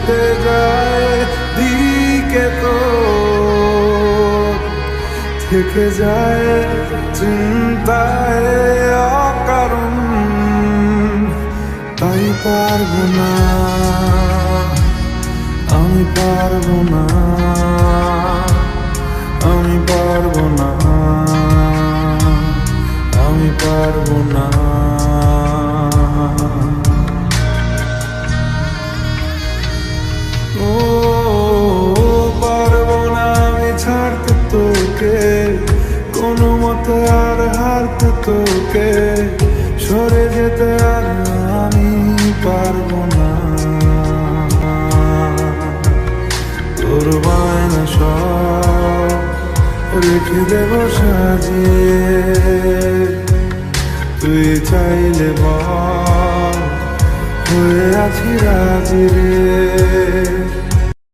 কেটে যায় দিকে তো থেকে যায় চিন্তায় অকারণ। তাই পারবো না, আমি পারবো না, আমি পারবো না, আমি পারবো না। ও পারবো না আমি ছাড়তে তোকে, কোনো মতে আর হারতে তোকে, সরে যেতে আর আমি পারবো না। তোর বায়না সব রেখে দেব সাজিয়ে, তুই চাইলে বল হয়ে আছি রাজি রে।